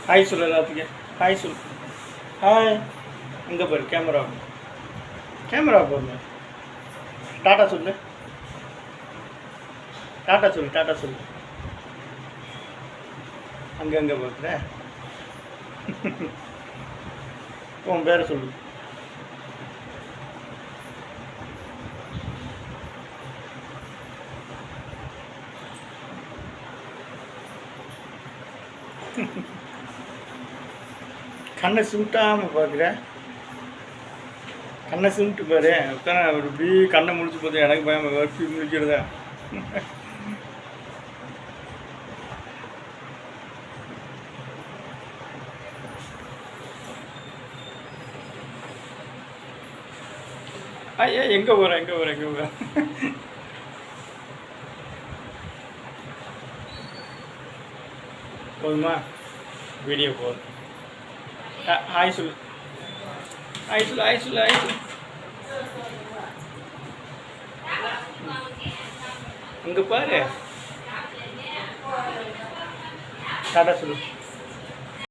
Hi சொல்லு எல்லாத்துக்கும். Hi சொல்லு. ஹாய். இங்கே பாரு கேமரா. கேமரா பாருங்க. டாட்டா சொல்லு. டாட்டா சொல்லு. டாட்டா சொல்லு. அங்கே பார்க்குற. உன் பேரை சொல்லு. கண்ணை சிமிட்டாமல் பார்க்குற. கண்ணை சிமிட்டு பாரு. உட்கார இப்படி கண்ணை முடிச்சு போது எனக்கு பயம் வச்சு முடிச்சிடுதா. ஐயா எங்கே போகிறேன். போதுமா? வீடியோ போதும். ஹாய் சொல்லு. ஹாய் சொல்லு. இங்கே பாரு. டாடா சொல்லு.